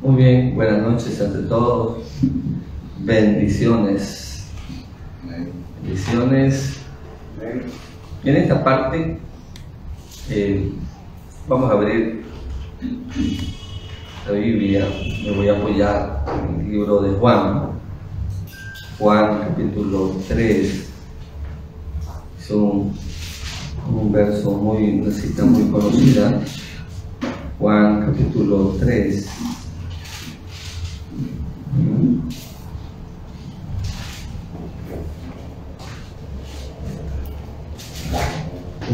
Muy bien, buenas noches ante todos. Bendiciones. Bendiciones. Y en esta parte vamos a abrir la Biblia. Me voy a apoyar en el libro de Juan. Juan capítulo 3. Es un verso una cita muy conocida. Juan capítulo 3.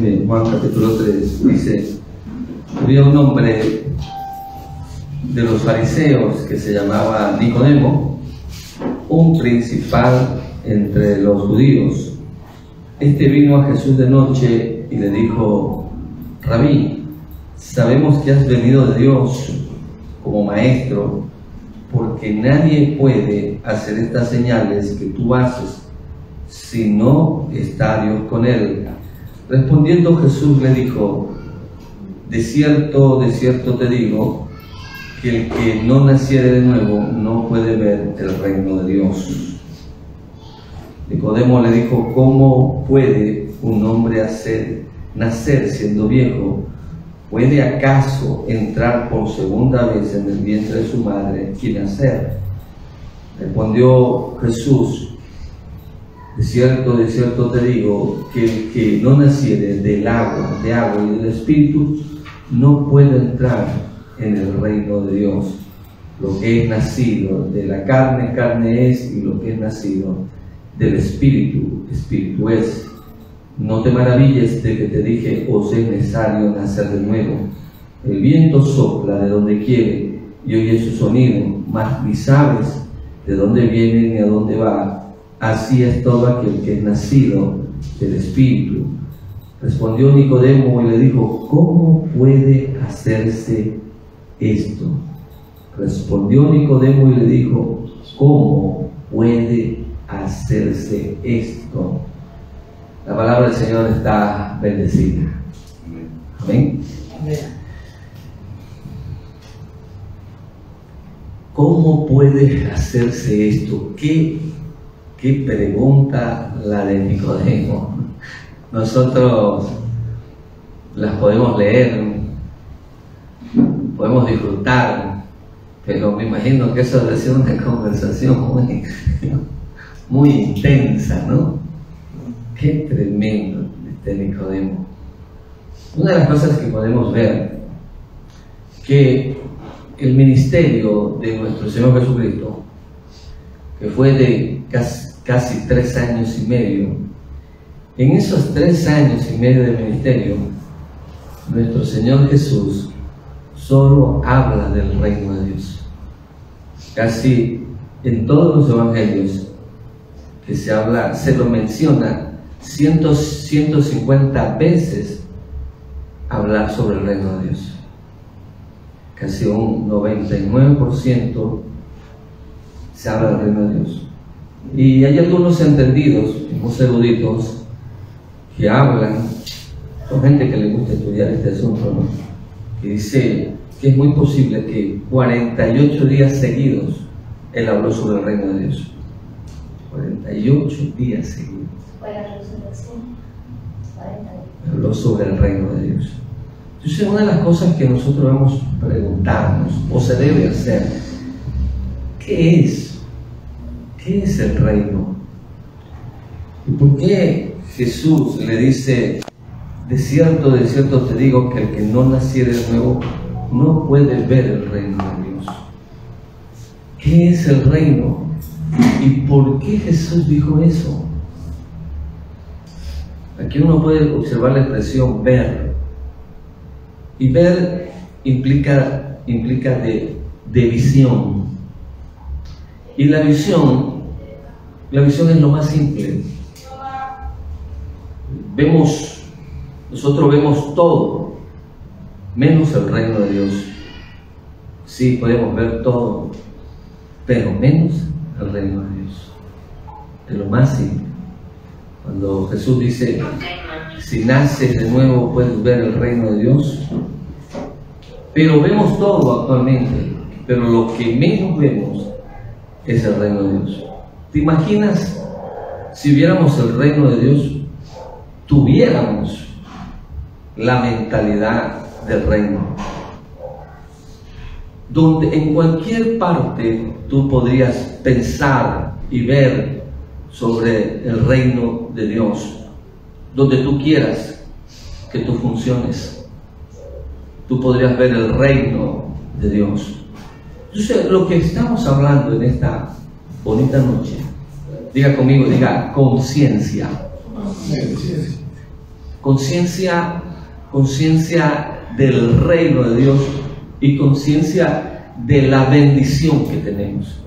Bien, Juan capítulo 3 dice: había un hombre de los fariseos que se llamaba Nicodemo, un principal entre los judíos. Este vino a Jesús de noche y le dijo: Rabí, sabemos que has venido de Dios como maestro, porque nadie puede hacer estas señales que tú haces si no está Dios con él. Respondiendo Jesús le dijo: de cierto te digo, que el que no naciere de nuevo no puede ver el reino de Dios. Nicodemo le dijo: ¿cómo puede un hombre nacer siendo viejo? ¿Puede acaso entrar por segunda vez en el vientre de su madre y nacer? Respondió Jesús: de cierto te digo, que el que no naciere de agua y del Espíritu no puede entrar en el reino de Dios. Lo que es nacido de la carne, carne es, y lo que es nacido del Espíritu, Espíritu es. No te maravilles de que te dije: os es necesario nacer de nuevo. El viento sopla de donde quiere y oyes su sonido, mas ni sabes de dónde viene ni a dónde va. Así es todo aquel que es nacido del Espíritu. Respondió Nicodemo y le dijo: ¿cómo puede hacerse esto? Respondió Nicodemo y le dijo: ¿cómo puede hacerse esto? La palabra del Señor está bendecida. Amén. Amén. ¿Cómo puede hacerse esto? ¿Qué pregunta la de Nicodemo? Nosotros las podemos leer, podemos disfrutar, pero me imagino que eso debe ser una conversación muy intensa, ¿no? Qué tremendo este Nicodemo. Una de las cosas que podemos ver, que el ministerio de nuestro Señor Jesucristo, que fue de casi 3 años y medio, en esos 3 años y medio de ministerio, nuestro Señor Jesús solo habla del reino de Dios. Casi en todos los evangelios que se lo menciona 150 veces hablar sobre el reino de Dios. Casi un 99% se habla del reino de Dios. Y hay algunos entendidos, unos eruditos, que hablan, con gente que le gusta estudiar este asunto, ¿no? Que dice que es muy posible que 48 días seguidos Él habló sobre el reino de Dios. 48 días seguidos. Habló sobre el reino de Dios. Entonces, una de las cosas que nosotros debemos preguntarnos, o se debe hacer, ¿qué es? ¿Qué es el reino? ¿Y por qué Jesús le dice: de cierto te digo, que el que no naciere de nuevo no puede ver el reino de Dios? ¿Qué es el reino? ¿Y por qué Jesús dijo eso? Aquí uno puede observar la expresión ver. Y ver implica de visión. Y la visión es lo más simple. Nosotros vemos todo, menos el reino de Dios. Sí, podemos ver todo, pero menos el reino de Dios. Es lo más simple. Cuando Jesús dice: si naces de nuevo puedes ver el reino de Dios. Pero vemos todo actualmente. pero lo que menos vemos es el reino de Dios. ¿Te imaginas si viéramos el reino de Dios, tuviéramos la mentalidad del reino? Donde en cualquier parte tú podrías pensar y ver sobre el reino de Dios, donde tú quieras que tú funciones, tú podrías ver el reino de Dios. Entonces, lo que estamos hablando en esta bonita noche, diga conmigo, diga conciencia. Conciencia del reino de Dios y conciencia de la bendición que tenemos.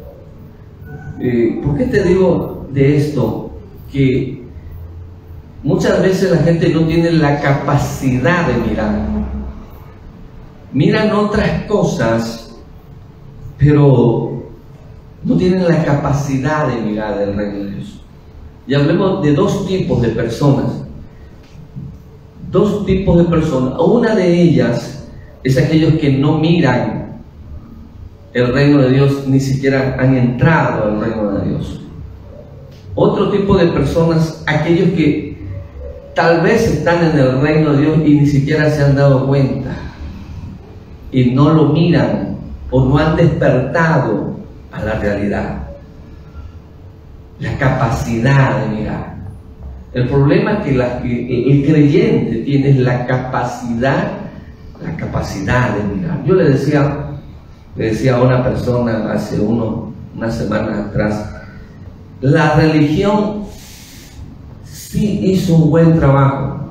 ¿Por qué te digo de esto? Que muchas veces la gente no tiene la capacidad de mirar. Miran otras cosas, pero no tienen la capacidad de mirar el reino de Dios. Y hablemos de dos tipos de personas. Dos tipos de personas. Una de ellas es aquellos que no miran el reino de Dios, ni siquiera han entrado al reino de Dios. Otro tipo de personas, aquellos que tal vez están en el reino de Dios y ni siquiera se han dado cuenta y no lo miran o no han despertado a la realidad, la capacidad de mirar. El problema que el creyente tiene es la capacidad de mirar. Yo le decía a una persona hace unas semanas atrás, la religión sí hizo un buen trabajo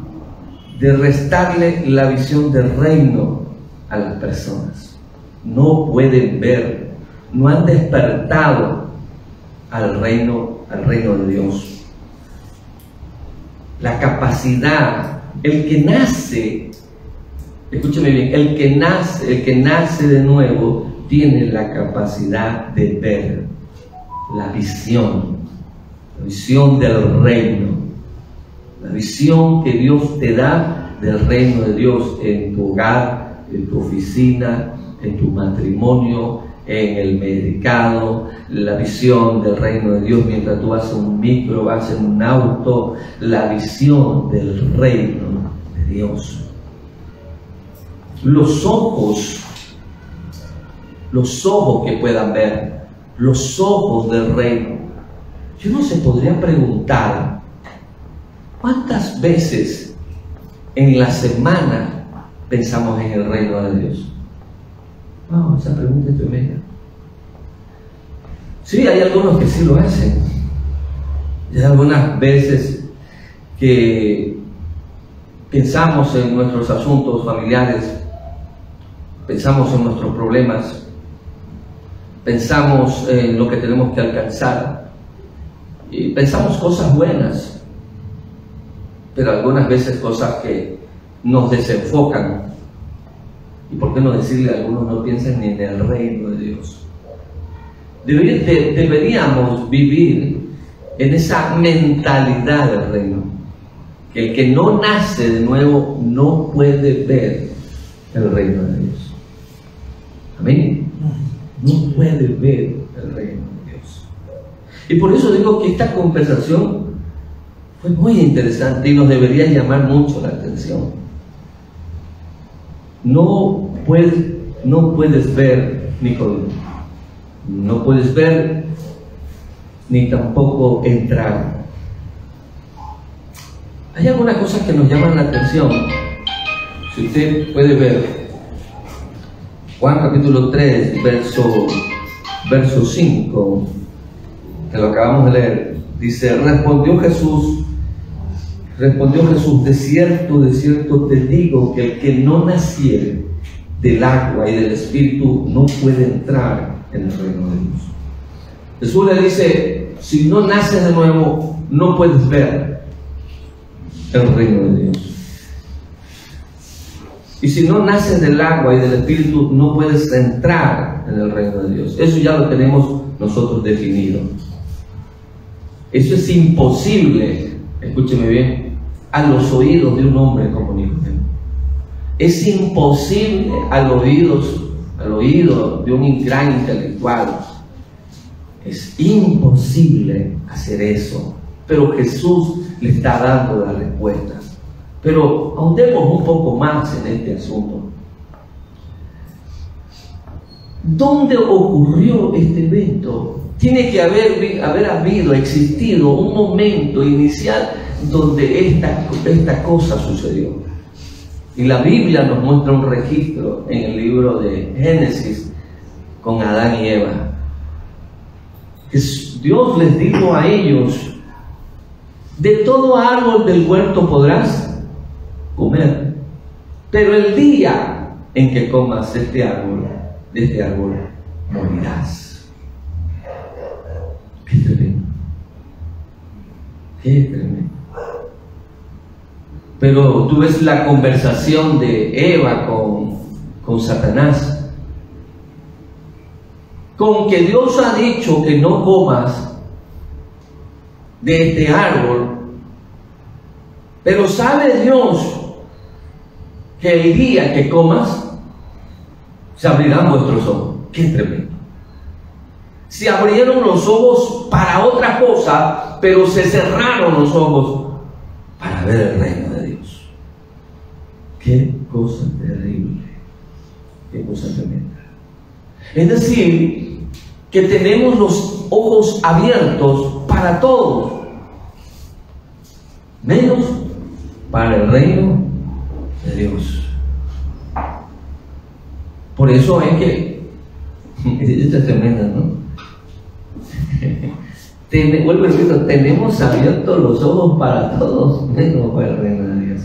de restarle la visión del reino a las personas. No pueden ver, no han despertado al reino de Dios. La capacidad, el que nace, escúchame bien, el que nace de nuevo tiene la capacidad de ver la visión del reino, la visión que Dios te da del reino de Dios en tu hogar, en tu oficina, en tu matrimonio, en el mercado, la visión del reino de Dios mientras tú vas en un micro, vas en un auto, la visión del reino de Dios. Los ojos que puedan ver, los ojos del reino. Yo no se podría preguntar cuántas veces en la semana pensamos en el reino de Dios. Wow, esa pregunta es tremenda. Sí, hay algunos que sí lo hacen. Y hay algunas veces que pensamos en nuestros asuntos familiares, pensamos en nuestros problemas, pensamos en lo que tenemos que alcanzar y pensamos cosas buenas, pero algunas veces cosas que nos desenfocan. ¿Y por qué no decirle a algunos no piensen ni en el reino de Dios? Deberíamos vivir en esa mentalidad del reino, que el que no nace de nuevo no puede ver el reino de Dios. Amén. No puede ver el reino de Dios. Y por eso digo que esta conversación fue muy interesante y nos debería llamar mucho la atención. No puedes ver, Nicole, no puedes ver ni tampoco entrar. Hay algunas cosas que nos llaman la atención. Si usted puede ver Juan capítulo 3, verso 5, que lo acabamos de leer, dice: respondió Jesús, de cierto te digo que el que no naciere del agua y del Espíritu no puede entrar en el reino de Dios. Jesús le dice: si no naces de nuevo, no puedes ver el reino de Dios. Y si no naces del agua y del Espíritu, no puedes entrar en el reino de Dios. Eso ya lo tenemos nosotros definido. Eso es imposible, escúcheme bien, a los oídos de un hombre como Nicodemo. Es imposible a los al oído de un gran intelectual. Es imposible hacer eso, pero Jesús le está dando la respuesta. Pero ahondemos un poco más en este asunto. ¿Dónde ocurrió este evento? Tiene que haber existido un momento inicial donde esta cosa sucedió. Y la Biblia nos muestra un registro en el libro de Génesis con Adán y Eva. Que Dios les dijo a ellos: de todo árbol del huerto podrás comer, pero el día en que comas de este árbol morirás. Qué tremendo, qué tremendo. Pero tú ves la conversación de Eva con Satanás. Con que Dios ha dicho que no comas de este árbol, pero sabe Dios que el día que comas se abrirán vuestros ojos. Qué tremendo. Se abrieron los ojos para otra cosa, pero se cerraron los ojos para ver el reino de Dios. Qué cosa terrible, qué cosa tremenda. Es decir, que tenemos los ojos abiertos para todos, menos para el reino de Dios. Por eso es que esta es tremenda, ¿no? Vuelvo a decirlo, tenemos abiertos los ojos para todos, menos para el reino de Dios.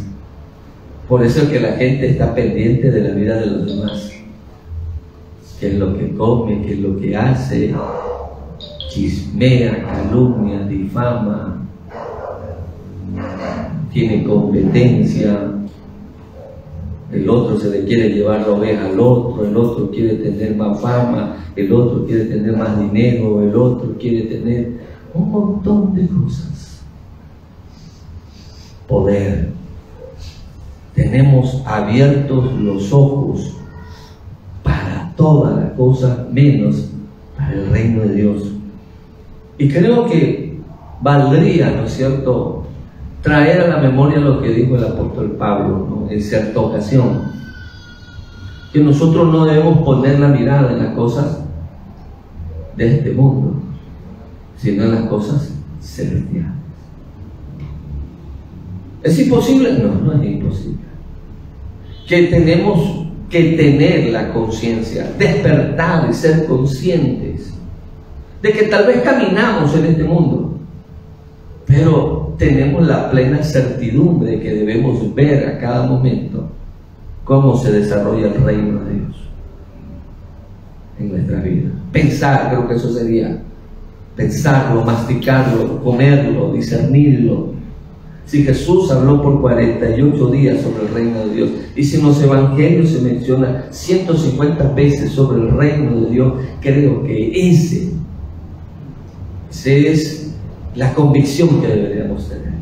Por eso es que la gente está pendiente de la vida de los demás. Qué es lo que come, qué es lo que hace, chismea, calumnia, difama, tiene competencia, el otro se le quiere llevar la oveja al otro, el otro quiere tener más fama, el otro quiere tener más dinero, el otro quiere tener un montón de cosas. Poder. Tenemos abiertos los ojos para todas las cosas menos para el reino de Dios. Y creo que valdría, ¿no es cierto?, traer a la memoria lo que dijo el apóstol Pablo, ¿no?, en cierta ocasión, que nosotros no debemos poner la mirada en las cosas de este mundo, sino en las cosas celestiales. ¿Es imposible? No, no es imposible. Que tenemos que tener la conciencia, despertar y ser conscientes de que tal vez caminamos en este mundo, pero tenemos la plena certidumbre de que debemos ver a cada momento cómo se desarrolla el reino de Dios en nuestra vida. Pensar, creo que eso sería pensarlo, masticarlo, comerlo, discernirlo. Si Jesús habló por 48 días sobre el reino de Dios, y si en los evangelios se menciona 150 veces sobre el reino de Dios, creo que esa es la convicción que deberíamos tener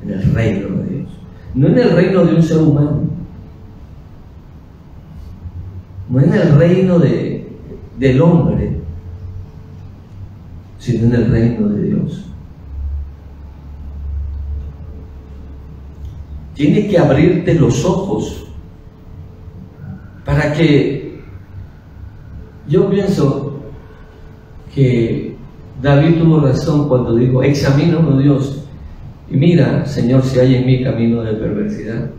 en el reino de Dios, no en el reino de un ser humano, no en el reino del hombre, sino en el reino de Dios. Tiene que abrirte los ojos para que, yo pienso que David tuvo razón cuando dijo: examínanos, Dios, y mira, Señor, si hay en mí camino de perversidad.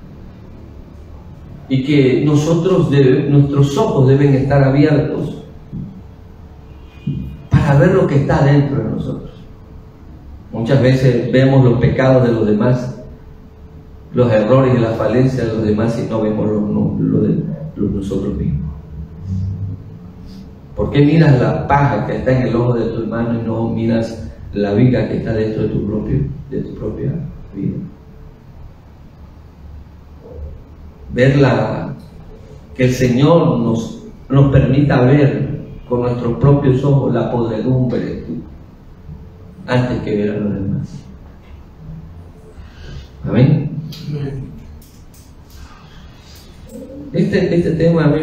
Y que nuestros ojos deben estar abiertos para ver lo que está dentro de nosotros. Muchas veces vemos los pecados de los demás, los errores y las falencias de los demás, y no vemos los nosotros mismos. ¿Por qué miras la paja que está en el ojo de tu hermano y no miras la viga que está dentro de tu propia vida? Que el Señor nos permita ver con nuestros propios ojos la podredumbre antes que ver a los demás. Amén. Este tema a mí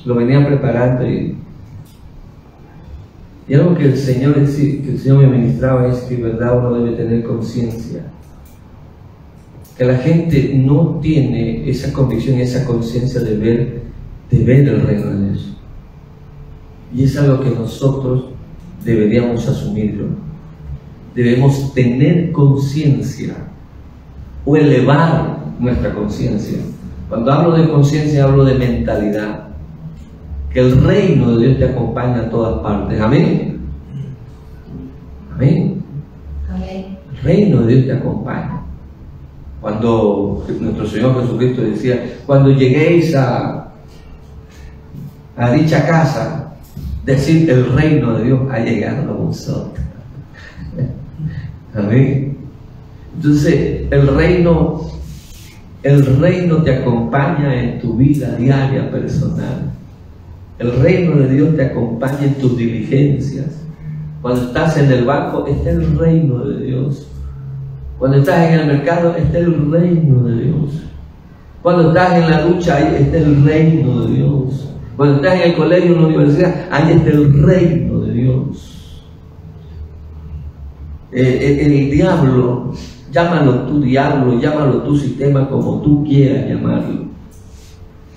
lo venía preparando y algo que el Señor me ministraba es que, verdad, uno debe tener conciencia, que la gente no tiene esa convicción y esa conciencia de ver el reino de Dios, y es algo que nosotros deberíamos asumirlo. Debemos tener conciencia o elevar nuestra conciencia. Cuando hablo de conciencia, hablo de mentalidad. Que el reino de Dios te acompaña a todas partes. Amén. Amén. Amén. El reino de Dios te acompaña. Cuando nuestro Señor Jesucristo decía, cuando lleguéis a dicha casa, decir, el reino de Dios ha llegado a vosotros. Amén. Entonces, el reino te acompaña en tu vida diaria personal. El reino de Dios te acompaña en tus diligencias. Cuando estás en el banco, está el reino de Dios. Cuando estás en el mercado, está el reino de Dios. Cuando estás en la ducha, ahí está el reino de Dios. Cuando estás en el colegio, en la universidad, ahí está el reino de Dios. El diablo, llámalo tú sistema, como tú quieras llamarlo.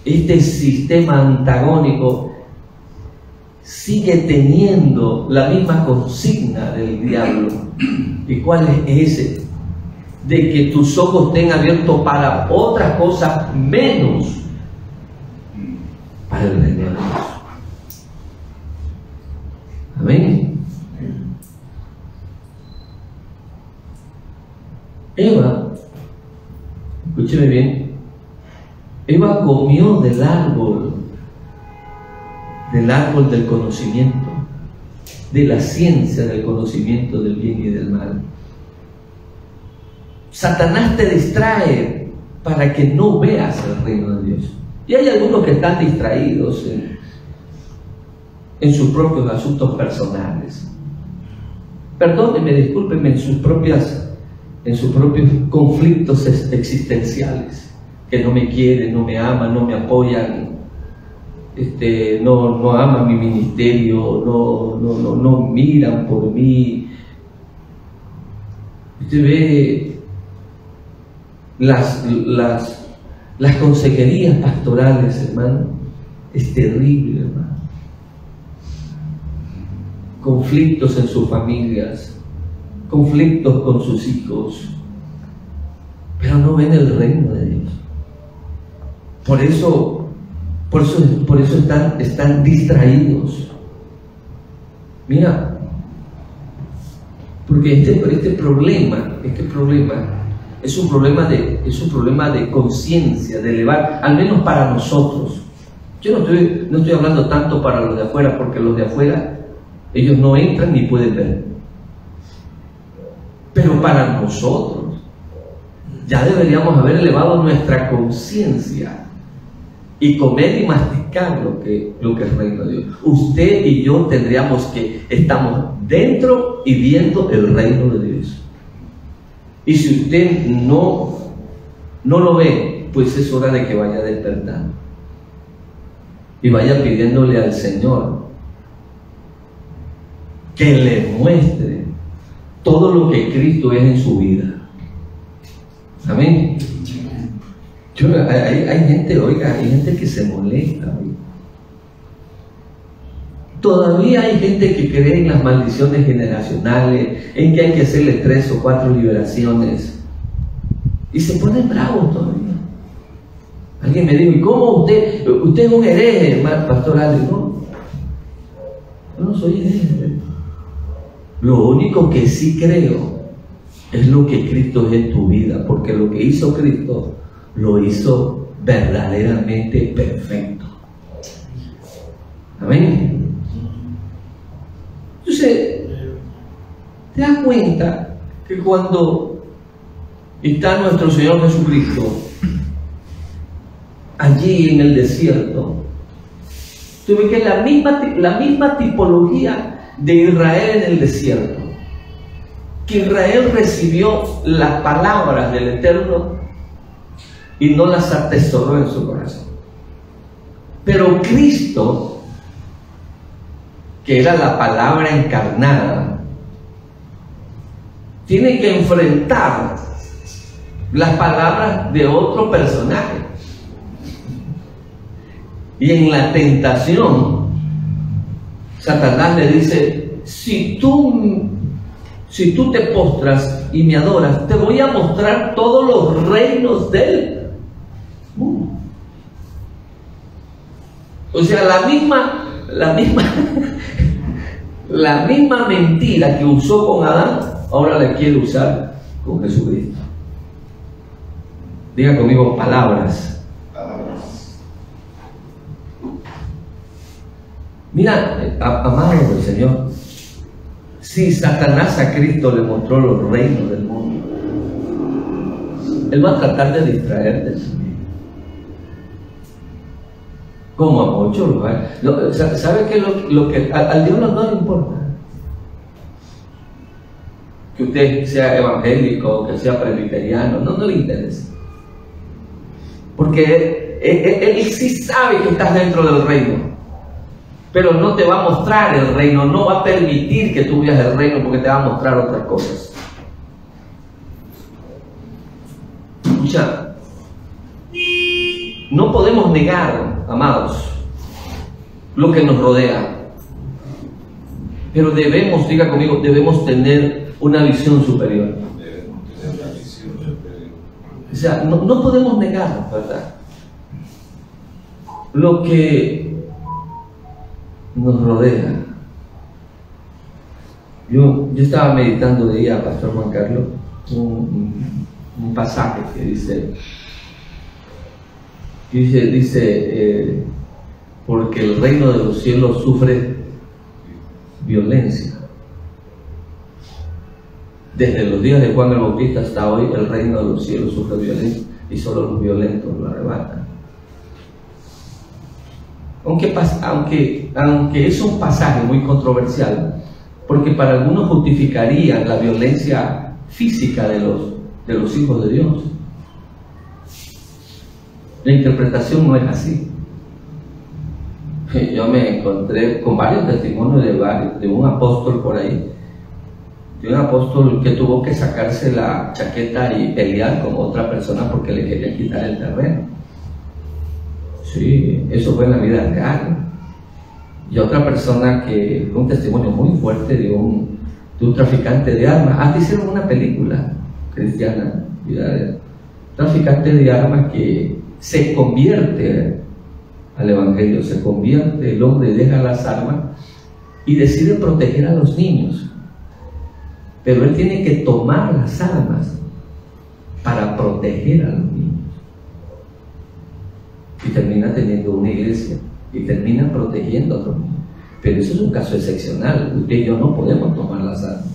Este sistema antagónico sigue teniendo la misma consigna del diablo. ¿Y cuál es ese? De que tus ojos estén abiertos para otras cosas menos para el reino de Dios. Amén. Eva, escúcheme bien, Eva comió del árbol del conocimiento, de la ciencia del conocimiento del bien y del mal. Satanás te distrae para que no veas el reino de Dios. Y hay algunos que están distraídos en sus propios asuntos personales. Perdónenme, discúlpenme, en sus propios conflictos existenciales, que no me quieren, no me aman, no me apoyan, no aman mi ministerio, no miran por mí. Usted ve las consejerías pastorales, hermano, es terrible, hermano. Conflictos en sus familias, conflictos con sus hijos, pero no ven el reino de Dios. Por eso están distraídos. Mira, porque este problema es un problema de conciencia, de elevar, al menos para nosotros. Yo no estoy hablando tanto para los de afuera, porque los de afuera ellos no entran ni pueden ver. Pero para nosotros ya deberíamos haber elevado nuestra conciencia y comer y masticar lo que es el reino de Dios. Usted y yo tendríamos que estamos dentro y viendo el reino de Dios. Y si usted no lo ve, pues es hora de que vaya despertando y vaya pidiéndole al Señor que le muestre todo lo que Cristo es en su vida. Amén. Hay gente que se molesta. Todavía hay gente que cree en las maldiciones generacionales, en que hay que hacerle 3 o 4 liberaciones, y se ponen bravos todavía. Alguien me dijo, ¿y cómo usted es un hereje, pastor Ale? No, yo no soy hereje. Lo único que sí creo es lo que Cristo es en tu vida, porque lo que hizo Cristo lo hizo verdaderamente perfecto. Amén. Entonces, te das cuenta que cuando está nuestro Señor Jesucristo allí en el desierto, tú ves que la misma tipología de Israel en el desierto, que Israel recibió las palabras del Eterno y no las atesoró en su corazón. Pero Cristo, que era la palabra encarnada, tiene que enfrentar las palabras de otro personaje. Y en la tentación, Satanás le dice: si tú te postras y me adoras, te voy a mostrar todos los reinos del mundo. O sea, la misma mentira que usó con Adán, ahora la quiere usar con Jesucristo. Diga conmigo: palabras. Mira, amado del Señor, si Satanás a Cristo le mostró los reinos del mundo, él va a tratar de distraerte. Como a muchos, ¿sabe qué? Lo que al diablo no le importa que usted sea evangélico, que sea presbiteriano, no le interesa, porque él sí sabe que estás dentro del reino, pero no te va a mostrar el reino, no va a permitir que tú veas el reino, porque te va a mostrar otras cosas. Escucha, no podemos negar, amados, lo que nos rodea, pero debemos, diga conmigo, debemos tener una visión superior. O sea, no podemos negar, ¿verdad?, lo que nos rodea. Yo estaba meditando de día, Pastor Juan Carlos, un pasaje que dice porque el reino de los cielos sufre violencia. Desde los días de Juan el Bautista hasta hoy, el reino de los cielos sufre violencia, y solo los violentos lo arrebatan. Aunque es un pasaje muy controversial, porque para algunos justificaría la violencia física de los hijos de Dios. La interpretación no es así. Yo me encontré con varios testimonios de un apóstol por ahí, de un apóstol que tuvo que sacarse la chaqueta y pelear con otra persona porque le quería quitar el terreno. Sí, eso fue en la vida real. Y otra persona que fue un testimonio muy fuerte de un traficante de armas. Hasta hicieron una película cristiana, traficante de armas, que se convierte al evangelio, se convierte el hombre, deja las armas y decide proteger a los niños, pero él tiene que tomar las armas para proteger a los niños, y termina teniendo una iglesia y termina protegiendo a otros niños. Pero eso es un caso excepcional. Usted y yo no podemos tomar las armas,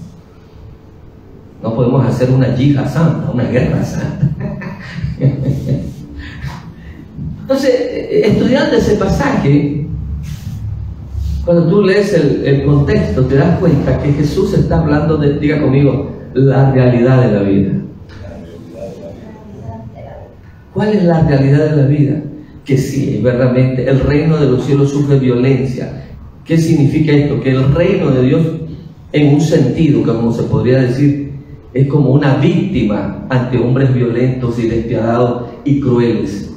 no podemos hacer una yihad santa, una guerra santa. Entonces, estudiando ese pasaje, cuando tú lees el contexto, te das cuenta que Jesús está hablando de, diga conmigo, la realidad de la vida. ¿Cuál es la realidad de la vida? Que sí, verdaderamente el reino de los cielos sufre violencia. ¿Qué significa esto? Que el reino de Dios, en un sentido, como se podría decir, es como una víctima ante hombres violentos y despiadados y crueles.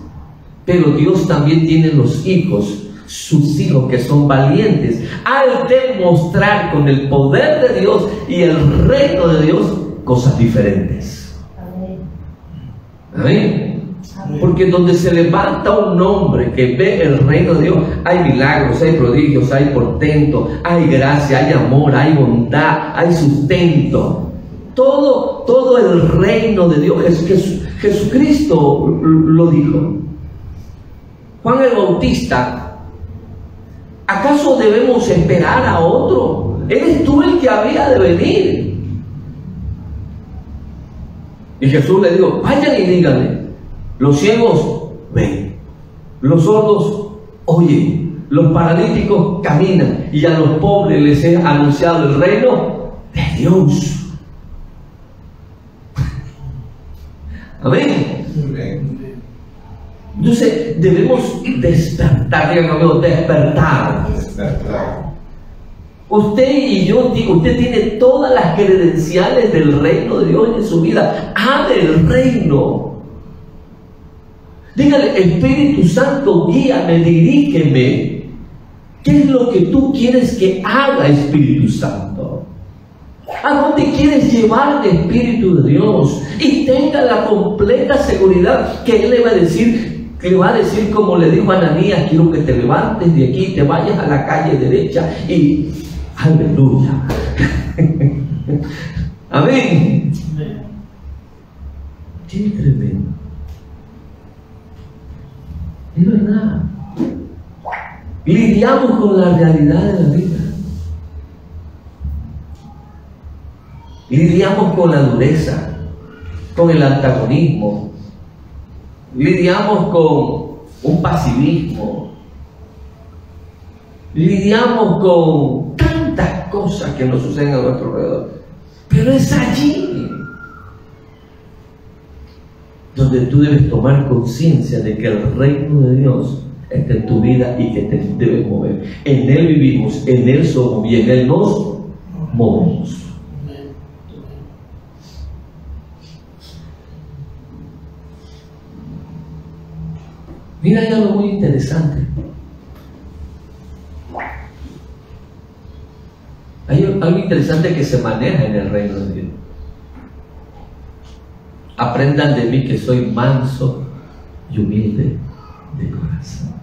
Pero Dios también tiene los hijos, sus hijos que son valientes, al demostrar con el poder de Dios y el reino de Dios cosas diferentes. Amén. Porque donde se levanta un hombre que ve el reino de Dios, hay milagros, hay prodigios, hay portentos, hay gracia, hay amor, hay bondad, hay sustento. Todo el reino de Dios. Jesucristo lo dijo. Juan el Bautista: ¿acaso debemos esperar a otro? Eres tú el que había de venir. Y Jesús le dijo: vayan y díganle, los ciegos ven, los sordos oyen, los paralíticos caminan, y a los pobres les he anunciado el reino de Dios. Amén. Entonces debemos despertar, digan conmigo, despertar. Usted y yo, usted tiene todas las credenciales del reino de Dios en su vida. Ame el reino. Dígale, Espíritu Santo, guíame, dirígeme. ¿Qué es lo que tú quieres que haga, Espíritu Santo? ¿A dónde quieres llevarte, Espíritu de Dios? Y tenga la completa seguridad que Él le va a decir, como le dijo a Ananías: quiero que te levantes de aquí, te vayas a la calle derecha y... ¡Aleluya! Amén. ¡Qué tremendo! Es verdad. Lidiamos con la realidad de la vida. Lidiamos con la dureza, con el antagonismo. Lidiamos con un pasivismo. Lidiamos con tantas cosas que nos suceden a nuestro alrededor. Pero es allí donde tú debes tomar conciencia de que el reino de Dios está en tu vida y que te debes mover. En Él vivimos, en Él somos y en Él nos movemos. Mira, hay algo muy interesante. Hay algo interesante que se maneja en el reino de Dios. Aprendan de mí que soy manso y humilde de corazón.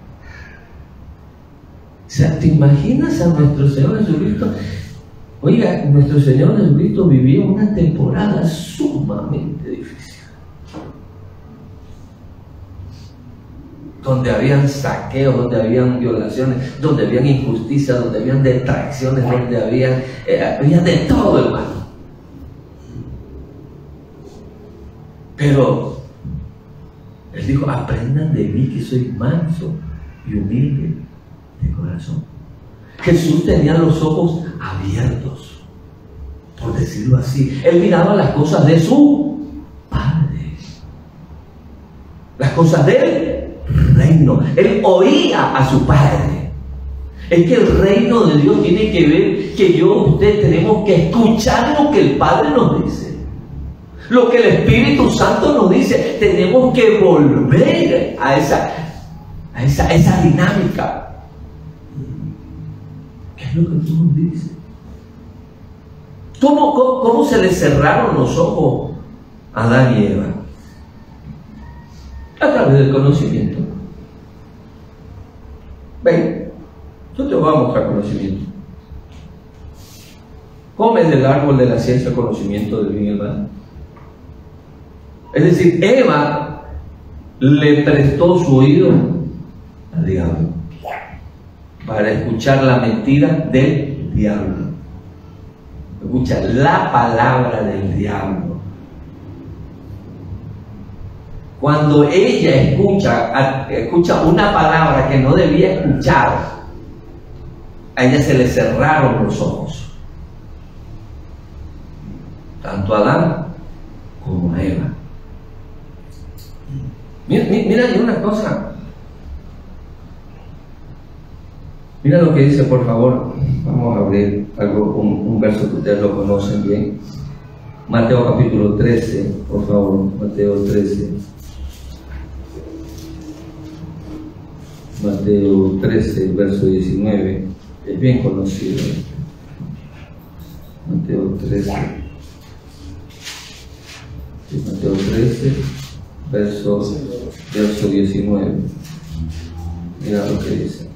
O sea, ¿te imaginas a nuestro Señor Jesucristo? Oiga, nuestro Señor Jesucristo vivió una temporada sumamente difícil, donde habían saqueos, donde habían violaciones, donde habían injusticias, donde habían detracciones, donde había de todo, hermano. Pero Él dijo: aprendan de mí que soy manso y humilde de corazón. Jesús tenía los ojos abiertos, por decirlo así. Él miraba las cosas de su Padre, las cosas del reino. Él oía a su Padre. Es que el reino de Dios tiene que ver que yo y usted tenemos que escuchar lo que el Padre nos dice, lo que el Espíritu Santo nos dice. Tenemos que volver a esa dinámica. ¿Qué es lo que tú nos dices? ¿Cómo se le cerraron los ojos a Adán y Eva? A través del conocimiento. Ven, yo te voy a mostrar conocimiento. Come del árbol de la ciencia del conocimiento del bien y el mal. Es decir, Eva le prestó su oído al diablo para escuchar la mentira del diablo. Escucha la palabra del diablo. Cuando ella escucha una palabra que no debía escuchar, a ella se le cerraron los ojos, tanto a Adán como a Eva. Mira una cosa. Mira lo que dice, por favor. Vamos a abrir un verso que ustedes lo conocen bien. Mateo capítulo 13, por favor. Mateo 13. Mateo 13, verso 19. Es bien conocido. Mateo 13. Mateo 13, verso 19. Mira lo que dice.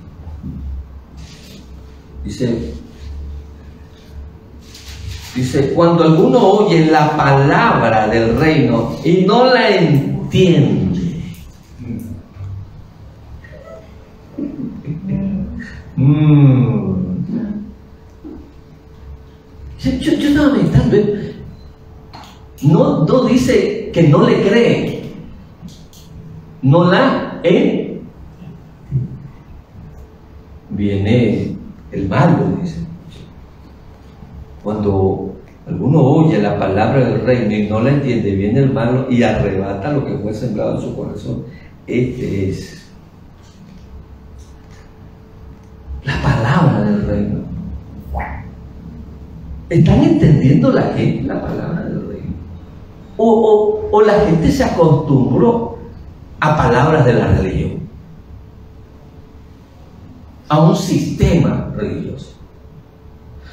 Dice, cuando alguno oye la palabra del reino y no la entiende. Yo estaba meditando. No dice que no le cree. No la viene el malo, dice. Cuando alguno oye la palabra del reino y no la entiende, viene el malo y arrebata lo que fue sembrado en su corazón. Este es la palabra del reino. ¿Están entendiendo la gente la palabra del reino? O la gente se acostumbró a palabras de la religión, a un sistema religioso.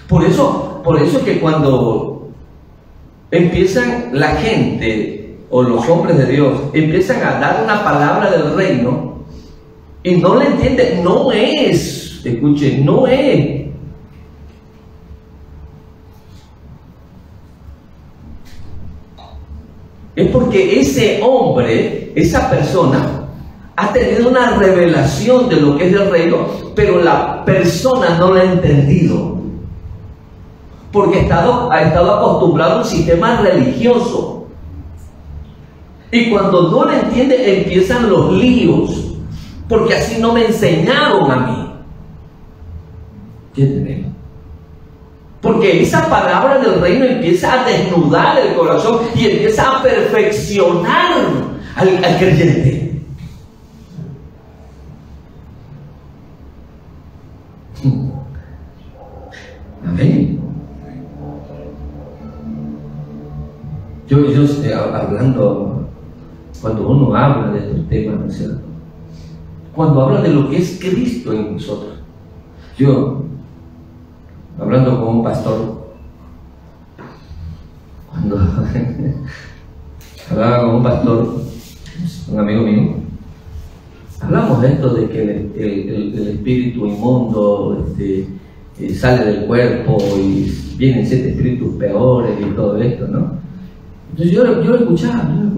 Por eso que cuando empiezan la gente o los hombres de Dios empiezan a dar una palabra del reino y no la entienden, no es, escuchen, no es porque ese hombre, esa persona, ha tenido una revelación de lo que es el reino, pero la persona no la ha entendido, porque ha estado acostumbrado a un sistema religioso. Y cuando no la entiende, empiezan los líos, porque así no me enseñaron a mí. ¿Qué tenemos? Porque esa palabra del reino empieza a desnudar el corazón y empieza a perfeccionar al creyente. Amén. Yo hablando, cuando uno habla de estos temas, ¿no es cierto? Cuando habla de lo que es Cristo en nosotros. Yo, hablando con un pastor, cuando hablaba con un pastor, un amigo mío, hablamos de esto de que el espíritu inmundo sale del cuerpo y vienen 7 espíritus peores y todo esto, ¿no? Entonces yo lo escuchaba, ¿no?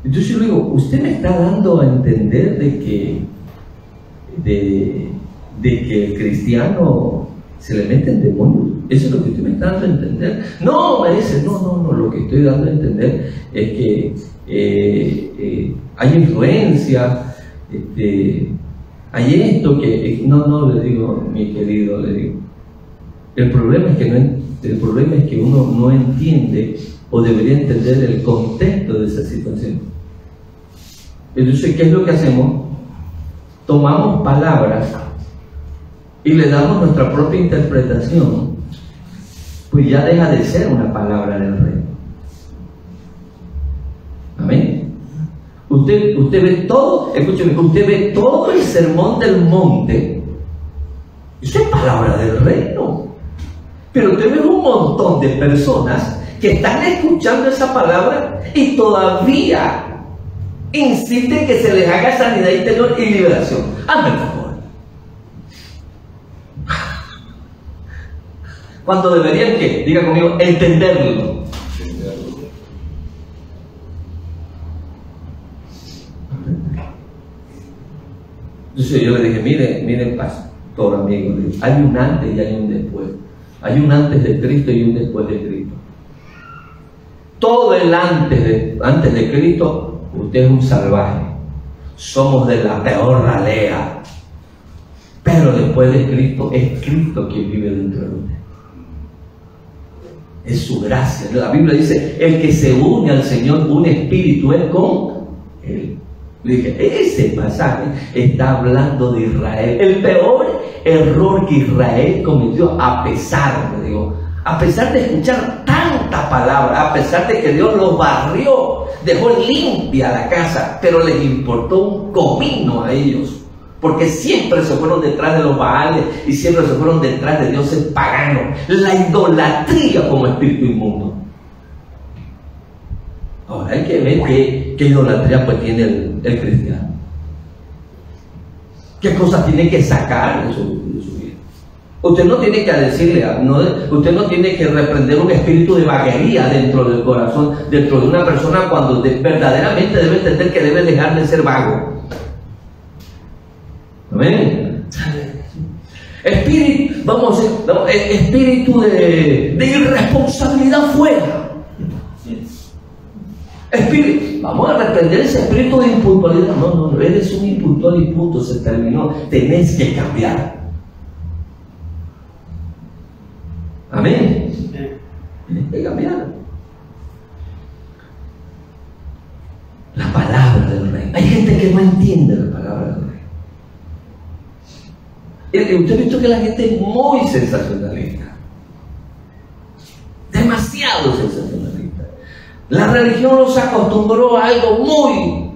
Entonces yo le digo, usted me está dando a entender de que el cristiano se le meten demonios. Eso es lo que usted me está dando a entender. No, me dice, no, lo que estoy dando a entender es que hay influencia, hay esto que... No, le digo, mi querido, le digo. El problema es que uno no entiende o debería entender el contexto de esa situación. Entonces, ¿qué es lo que hacemos? Tomamos palabras y le damos nuestra propia interpretación, pues ya deja de ser una palabra del reino. Amén. Usted ve todo, escúcheme, usted ve todo el sermón del monte, eso es palabra del reino. Pero usted ve un montón de personas que están escuchando esa palabra y todavía insisten que se les haga sanidad interior y liberación. Hazme el favor. Cuando deberían, ¿qué? Diga conmigo, entenderlo. Entonces yo le dije, mire pastor amigo, hay un antes y hay un después. Hay un antes de Cristo y un después de Cristo. Todo el antes de Cristo, usted es un salvaje. Somos de la peor ralea. Pero después de Cristo, es Cristo quien vive dentro de usted. Es su gracia. La Biblia dice, el que se une al Señor, un espíritu es con Él. Le dije, ese pasaje está hablando de Israel. El peor error que Israel cometió, a pesar de escuchar tanta palabra, a pesar de que Dios los barrió, dejó limpia la casa, pero les importó un comino a ellos, porque siempre se fueron detrás de los Baales y siempre se fueron detrás de dioses paganos, la idolatría como espíritu inmundo. Ahora hay que ver qué idolatría pues tiene el cristiano, qué cosas tiene que sacar de su vida. Usted no tiene que decirle, usted no tiene que reprender un espíritu de vaguería dentro del corazón, dentro de una persona, cuando verdaderamente debe entender que debe dejar de ser vago. Amén. Espíritu de irresponsabilidad fuera. Vamos a reprender ese espíritu de impuntualidad. No, eres un impuntual y punto, se terminó. Tenés que cambiar. Amén. Tienes que cambiar. La palabra del rey. Hay no entiende la palabra de Dios. Usted ha visto que la gente es muy sensacionalista. Demasiado sensacionalista. La religión los acostumbró a algo muy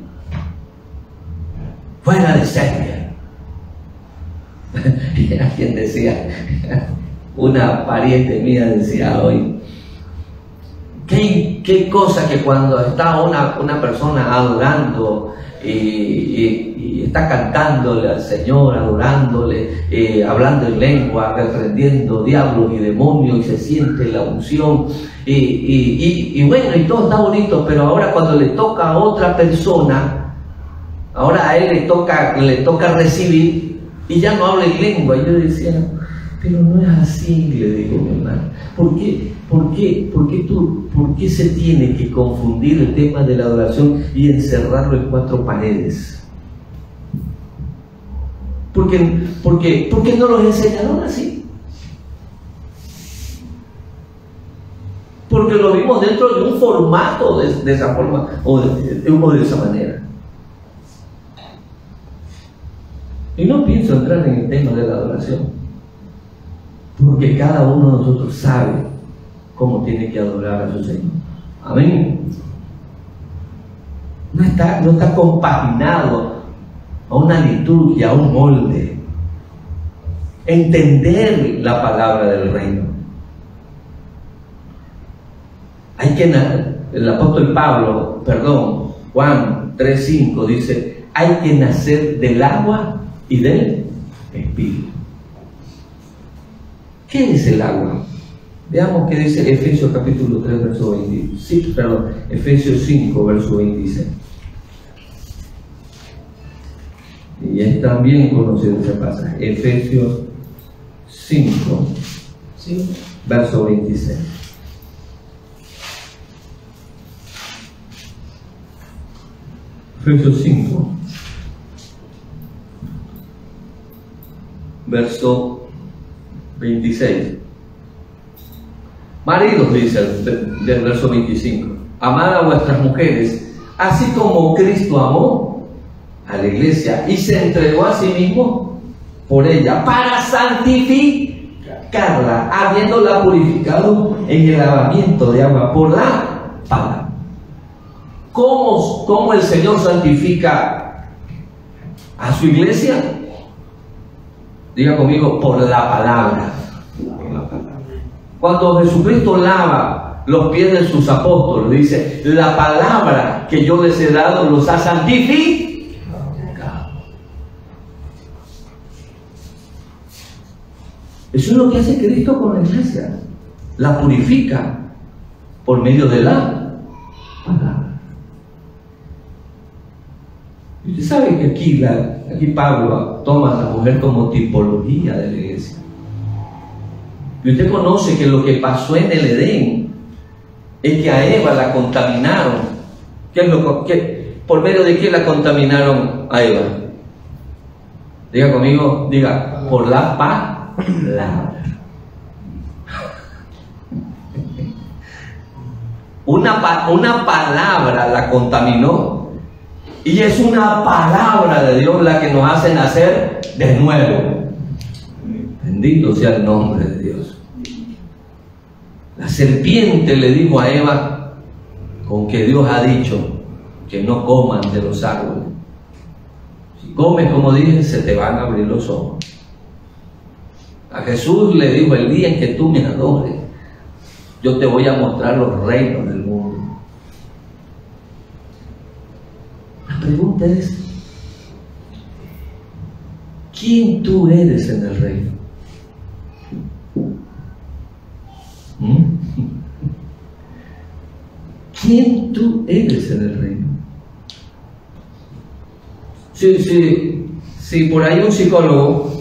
fuera de serie. Y alguien decía, una pariente mía decía hoy, qué cosa que cuando está una persona adorando y está cantándole al Señor, adorándole, hablando en lengua, reprendiendo diablos y demonios, y se siente la unción, y bueno, y todo está bonito, pero ahora cuando le toca a otra persona, ahora a él le toca recibir, y ya no habla en lengua. Y yo decía, pero no es así, le digo, mi hermano. ¿Por qué se tiene que confundir el tema de la adoración y encerrarlo en 4 paredes? ¿Por qué no los enseñaron así? Porque lo vimos dentro de un formato de esa forma o de esa manera. Y no pienso entrar en el tema de la adoración, porque cada uno de nosotros sabe cómo tiene que adorar a su Señor. Amén. No está compaginado a una liturgia, a un molde. Entender la palabra del reino. El apóstol Juan 3:5 dice, hay que nacer del agua y del Espíritu. ¿Qué es el agua? Veamos qué dice Efesios capítulo 3, verso 26. Efesios 5, verso 26. Y es también conocido ese pasaje. Efesios 5, verso 26. Efesios 5, verso 26. Maridos, dice del verso 25, amad a vuestras mujeres, así como Cristo amó a la iglesia y se entregó a sí mismo por ella, para santificarla, habiéndola purificado en el lavamiento de agua por la palabra. ¿Cómo el Señor santifica a su iglesia? Diga conmigo, por la palabra. Cuando Jesucristo lava los pies de sus apóstoles, dice, la palabra que yo les he dado los ha santificado. Eso es lo que hace Cristo con la iglesia. La purifica por medio de la palabra. Y usted sabe que aquí Pablo toma a la mujer como tipología de la iglesia. Y usted conoce que lo que pasó en el Edén es que a Eva la contaminaron. ¿Por medio de qué la contaminaron a Eva? Diga conmigo, diga, por la palabra. Una palabra la contaminó. Y es una palabra de Dios la que nos hace nacer de nuevo. Bendito sea el nombre de Dios. La serpiente le dijo a Eva, con que Dios ha dicho que no coman de los árboles. Si comes, como dije, se te van a abrir los ojos. A Jesús le dijo, el día en que tú me adores, yo te voy a mostrar los reinos del mundo. La pregunta es, ¿quién tú eres en el reino? ¿Quién tú eres en el reino? Si por ahí un psicólogo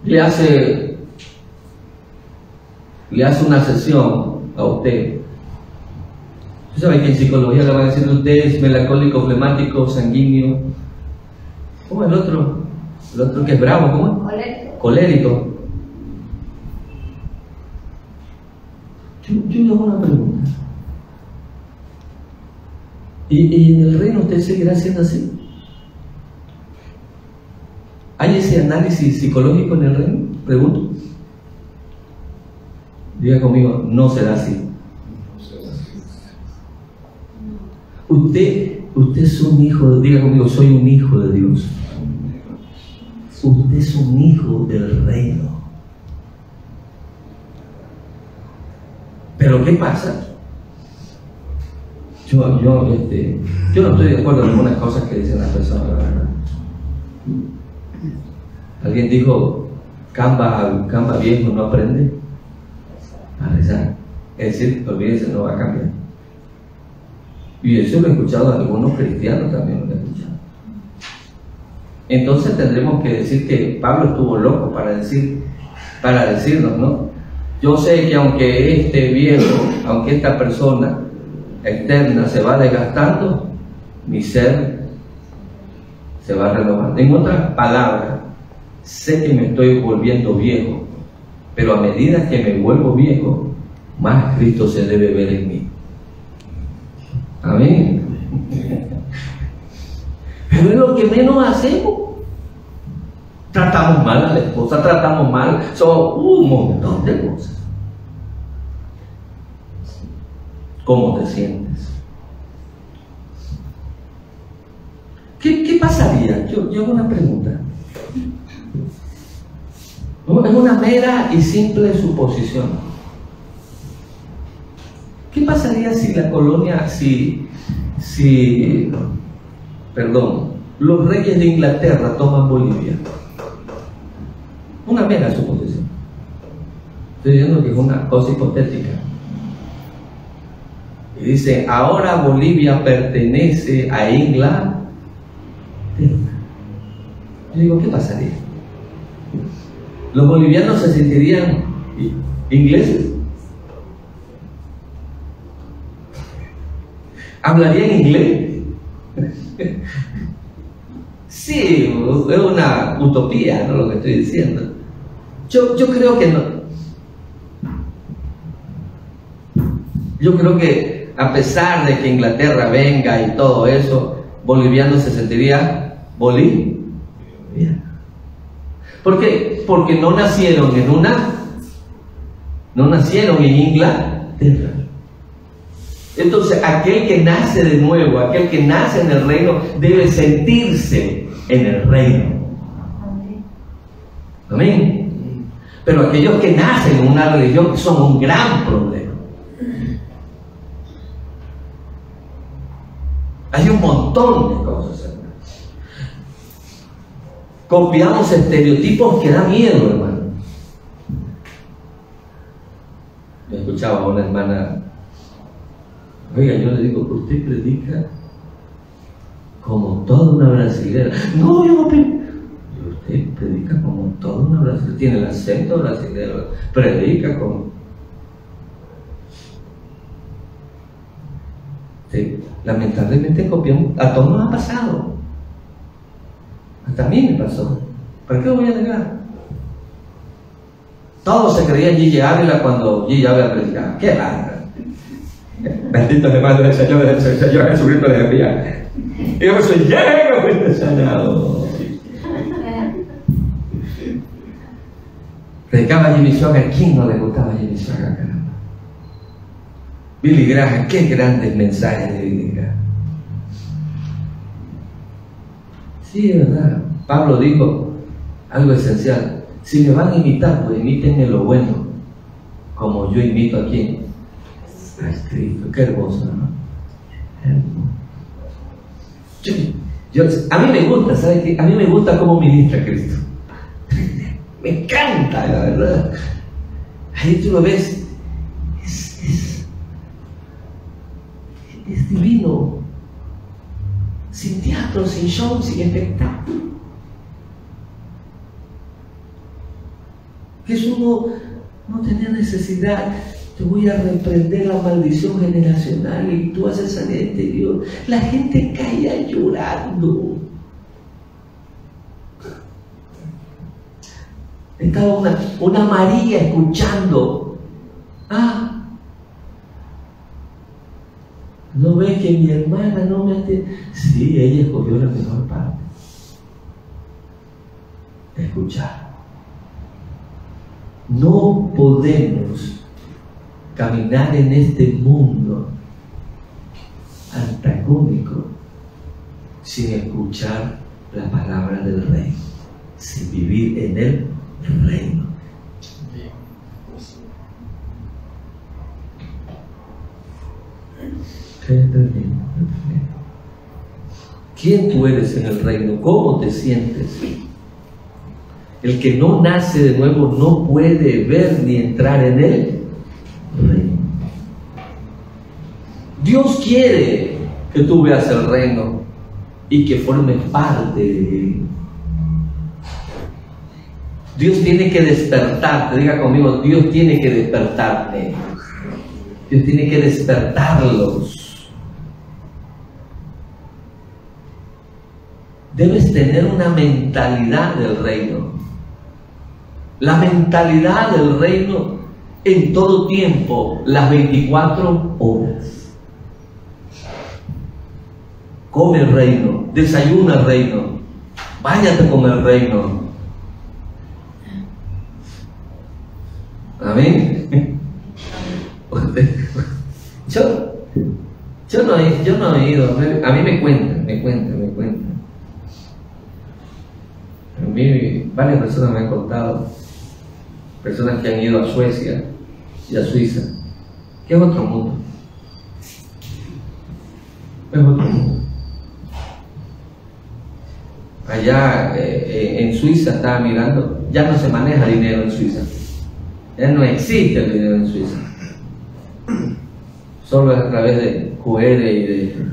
le hace una sesión a usted, usted sabe que en psicología le van a decir, usted es melancólico, flemático, sanguíneo. ¿Cómo es el otro? El otro que es bravo, ¿cómo es? Colérico. Yo le hago una pregunta. ¿Y en el reino usted seguirá siendo así? ¿Hay ese análisis psicológico en el reino? Pregunto. Diga conmigo, no será así. Usted es un hijo, diga conmigo, soy un hijo de Dios. Usted es un hijo del reino. Pero ¿qué pasa? Yo no estoy de acuerdo en algunas cosas que dicen las personas, la verdad. Alguien dijo, Canva viejo no aprende a rezar. Es decir, olvídense, no va a cambiar. Y eso lo he escuchado a algunos cristianos también, lo he escuchado. Entonces tendremos que decir que Pablo estuvo loco para decirnos, ¿no? Yo sé que aunque este viejo, aunque esta persona externa se va desgastando, mi ser se va renovando. En otras palabras, sé que me estoy volviendo viejo, pero a medida que me vuelvo viejo, más Cristo se debe ver en mí. Amén. Pero es lo que menos hacemos. Tratamos mal a la esposa, tratamos mal, son un montón de cosas. ¿Cómo te sientes? ¿Qué pasaría? Yo hago una pregunta. Es una mera y simple suposición. ¿Qué pasaría si la colonia, los reyes de Inglaterra toman Bolivia? Una mera suposición. Estoy diciendo que es una cosa hipotética. Y dice, ahora Bolivia pertenece a Inglaterra. Yo digo, ¿qué pasaría? ¿Los bolivianos se sentirían ingleses? ¿Hablarían inglés? Sí, es una utopía, ¿no? Lo que estoy diciendo. Yo creo que no. Yo creo que a pesar de que Inglaterra venga y todo eso, boliviano se sentiría boliviano. ¿Por qué? Porque no nacieron en Inglaterra. Entonces, aquel que nace de nuevo, aquel que nace en el reino, debe sentirse en el reino. Amén. Pero aquellos que nacen en una religión son un gran problema. Hay un montón de cosas, hermano. Copiamos estereotipos que da miedo, hermano. Yo escuchaba a una hermana. Oiga, yo le digo, usted predica como toda una brasilera. No, yo no predico. Usted predica como toda una brasilera. Tiene el acento brasilero. Predica como... Sí, lamentablemente copiamos. A todos nos ha pasado. Hasta a mí me pasó. ¿Para qué lo voy a negar? Todos se creían Gigi Ávila cuando Gigi Ávila predicaba. ¡Qué bárbaro! Bendito hermano del Señor Jesucristo le envía. Y yo soy lleno de sanado. Predicaba Jimmy Swaggart. ¿A quién no le gustaba Jimmy Swaggart, caramba? Billy Graham, qué grandes mensajes de Billy Graham. Sí, es verdad. Pablo dijo algo esencial. Si me van a imitar, pues imiten en lo bueno, como yo imito a quién. A Cristo. Qué hermoso, ¿no? A mí me gusta, ¿sabes qué? A mí me gusta cómo ministra Cristo. Me encanta, la verdad. Ahí tú lo ves. Es divino. Sin teatro, sin show, sin espectáculo. Jesús no tenía necesidad. Te voy a reprender la maldición generacional y tú haces salir interior. La gente caía llorando. Estaba una María escuchando. No, no ves que mi hermana no me atiende. Sí, ella escogió la mejor parte. Escuchar. No podemos caminar en este mundo antagónico sin escuchar la palabra del reino, sin vivir en el reino. ¿Quién tú eres en el reino? ¿Cómo te sientes? El que no nace de nuevo no puede ver ni entrar en el reino. Dios quiere que tú veas el reino y que formes parte de él. Dios tiene que despertarte. Diga conmigo, Dios tiene que despertarte. Dios tiene que despertarlos. Debes tener una mentalidad del reino. La mentalidad del reino en todo tiempo, las 24 horas. Come el reino, desayuna el reino, váyate con el reino. Amén. Yo no he ido, a mí me cuentan. A mí varias personas me han contado, personas que han ido a Suecia y a Suiza, que es otro mundo. Es otro mundo. Allá en Suiza estaba mirando, ya no se maneja dinero en Suiza, ya no existe el dinero en Suiza, solo es a través de QR y de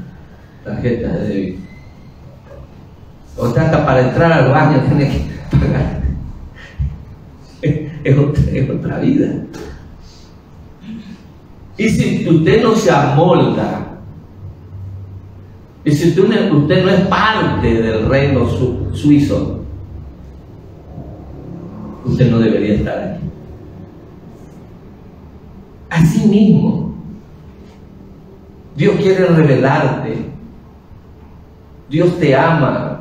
tarjetas de débito. O sea, hasta para entrar al baño tiene que pagar. Es otra vida. Y si usted no se amolda, y si usted no es parte del reino suizo, usted no debería estar aquí. Así mismo, Dios quiere revelarte. Dios te ama.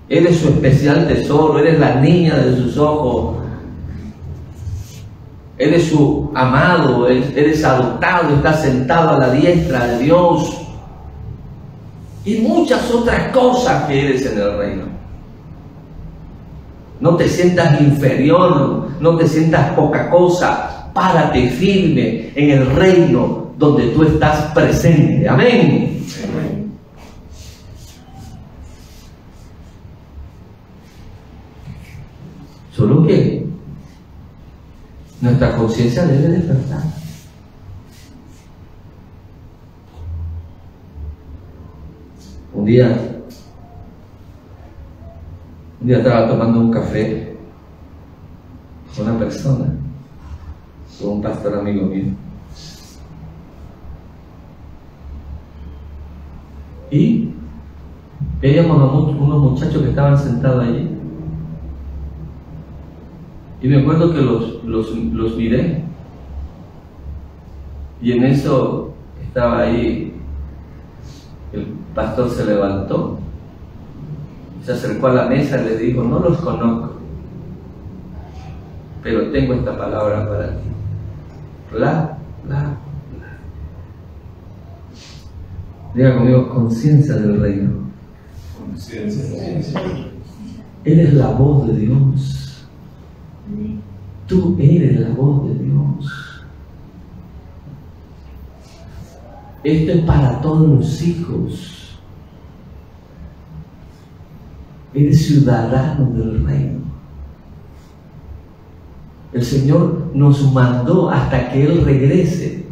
Eres su especial tesoro, eres la niña de sus ojos, eres su amado, eres adoptado, estás sentado a la diestra de Dios y muchas otras cosas que eres en el reino. No te sientas inferior, no te sientas poca cosa, párate firme en el reino donde tú estás presente. Amén. Amén. Solo que nuestra conciencia debe despertar. Un día estaba tomando un café con una persona, con un pastor amigo mío. Y veíamos a unos muchachos que estaban sentados allí. Y me acuerdo que los miré. Y en eso estaba ahí, el pastor se levantó, se acercó a la mesa y le dijo: no los conozco, pero tengo esta palabra para ti. Bla, bla, bla. Diga conmigo: conciencia del reino. Conciencia. Eres la voz de Dios. Tú eres la voz de Dios. Esto es para todos los hijos. Eres ciudadano del reino. El Señor nos mandó hasta que Él regrese,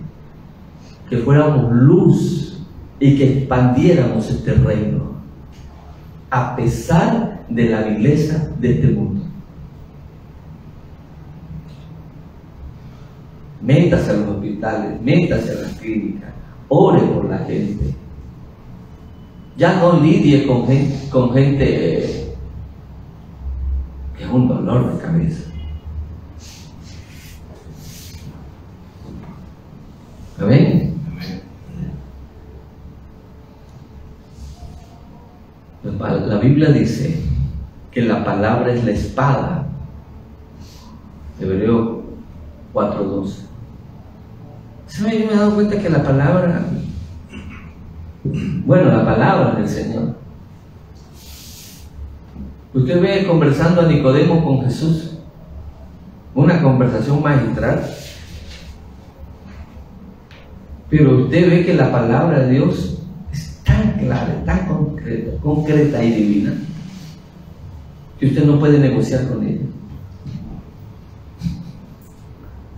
que fuéramos luz y que expandiéramos este reino, a pesar de la vileza de este mundo. Métase a los hospitales, métase a las clínicas, ore por la gente. Ya no lidie con gente que es un dolor de cabeza. Amén. Biblia dice que la palabra es la espada. Hebreos 4:12. ¿Sabe? Yo me he dado cuenta que la palabra, la palabra del Señor. Usted ve conversando a Nicodemo con Jesús, una conversación magistral, pero usted ve que la palabra de Dios es tan clara, tan concreta y divina, que usted no puede negociar con ella.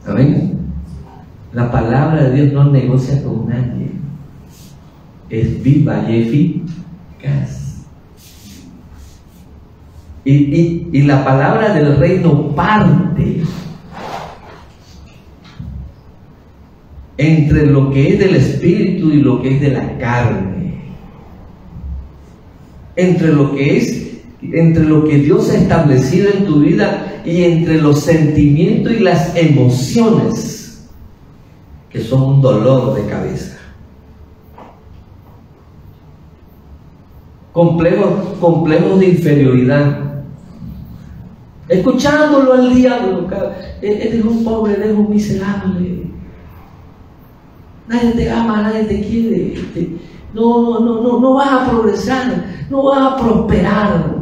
¿Amén? La palabra de Dios no negocia con nadie. Es viva y eficaz. Y la palabra del reino parte entre lo que es del espíritu y lo que es de la carne. Entre lo que Dios ha establecido en tu vida y entre los sentimientos y las emociones, que son un dolor de cabeza. Complejos de inferioridad. Escuchándolo al diablo, eres un pobre, eres un miserable. Nadie te ama, nadie te quiere. No vas a progresar, no vas a prosperar.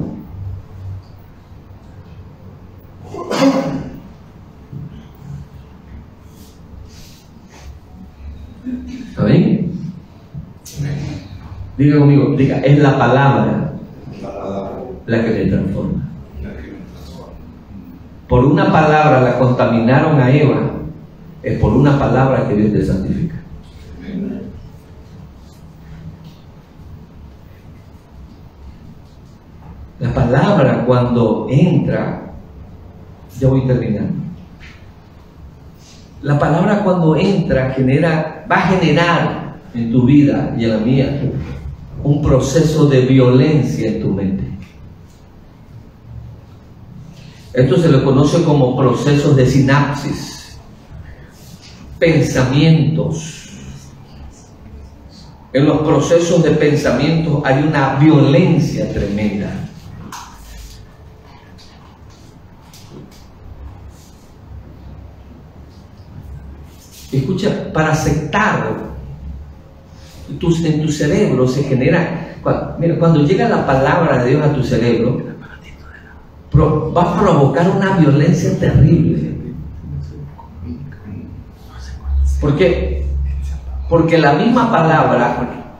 ¿Amén? Diga conmigo, es la palabra la que te transforma. Por una palabra la contaminaron a Eva, es por una palabra que Dios te santifica. La palabra cuando entra, ya voy terminando. La palabra cuando entra va a generar en tu vida y en la mía un proceso de violencia en tu mente. Esto se le conoce como procesos de sinapsis, pensamientos. En los procesos de pensamiento hay una violencia tremenda. Escucha, para aceptar en tu cerebro se genera, cuando llega la palabra de Dios a tu cerebro, va a provocar una violencia terrible. ¿Por qué? Porque la misma palabra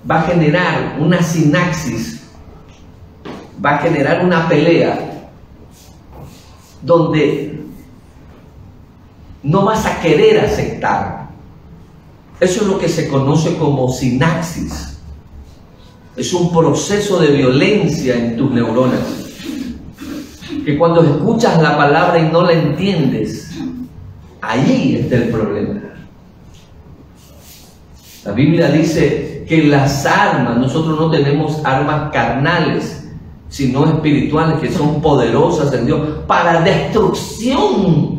va a generar una sinapsis, va a generar una pelea donde no vas a querer aceptar. Eso es lo que se conoce como sinapsis. Es un proceso de violencia en tus neuronas. Que cuando escuchas la palabra y no la entiendes, ahí está el problema. La Biblia dice que las armas, nosotros no tenemos armas carnales, sino espirituales, que son poderosas en Dios para destrucción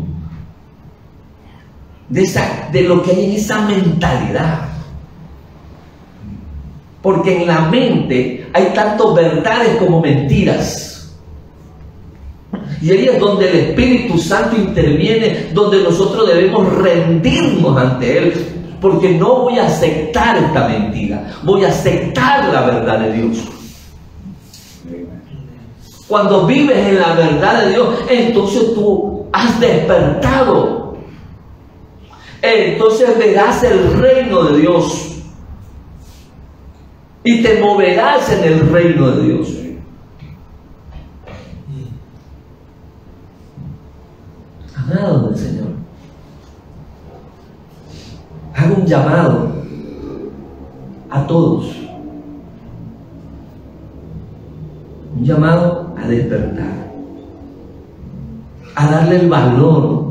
de lo que hay en esa mentalidad. Porque en la mente hay tanto verdades como mentiras. Y ahí es donde el Espíritu Santo interviene, donde nosotros debemos rendirnos ante Él, porque no voy a aceptar esta mentira, voy a aceptar la verdad de Dios. Cuando vives en la verdad de Dios, entonces tú has despertado. Entonces verás el reino de Dios y te moverás en el reino de Dios. Amado del Señor, hago un llamado a todos, un llamado a despertar, a darle el valor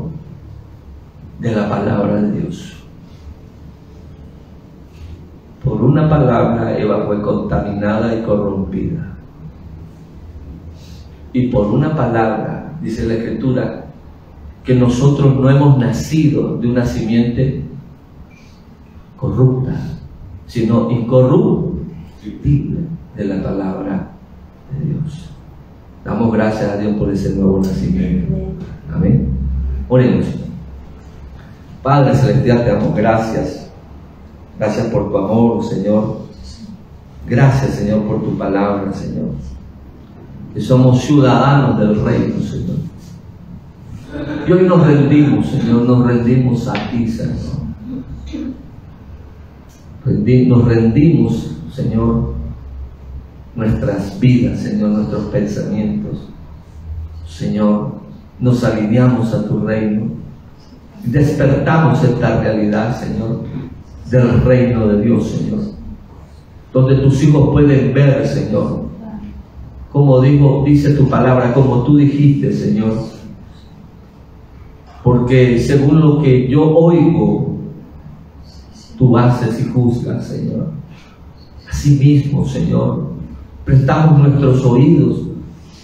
de la palabra de Dios. Por una palabra Eva fue contaminada y corrompida, y por una palabra, dice la Escritura, que nosotros no hemos nacido de una simiente corrupta, sino incorruptible de la palabra de Dios. Damos gracias a Dios por ese nuevo nacimiento. Amén. Oremos. Padre Celestial, te damos gracias. Gracias por tu amor, Señor. Gracias, Señor, por tu palabra, Señor. Que somos ciudadanos del reino, Señor. Y hoy nos rendimos, Señor, nos rendimos a ti, Señor. Nos rendimos, Señor, nuestras vidas, Señor, nuestros pensamientos. Señor, nos alineamos a tu reino. Despertamos esta realidad, Señor, del reino de Dios, Señor. Donde tus hijos pueden ver, Señor, como dice tu palabra, como tú dijiste, Señor. Porque según lo que yo oigo, tú haces y juzgas, Señor. Asimismo, Señor, prestamos nuestros oídos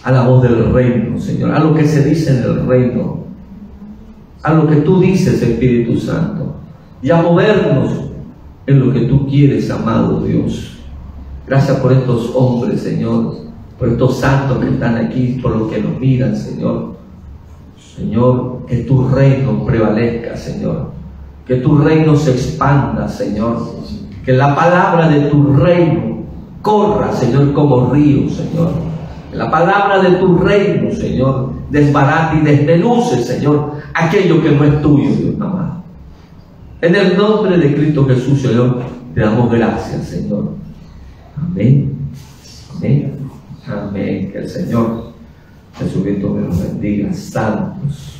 a la voz del reino, Señor, a lo que se dice en el reino, a lo que tú dices, Espíritu Santo, y a movernos en lo que tú quieres, amado Dios. Gracias por estos hombres, Señor, por estos santos que están aquí, por los que nos miran, Señor. Señor, que tu reino prevalezca, Señor. Que tu reino se expanda, Señor. Que la palabra de tu reino corra, Señor, como río, Señor. Que la palabra de tu reino, Señor, desbarate y desmenuce, Señor, aquello que no es tuyo, Dios amado. En el nombre de Cristo Jesús, Señor, te damos gracias, Señor. Amén. Amén. Amén. Que el Señor Jesucristo me los bendiga, santos.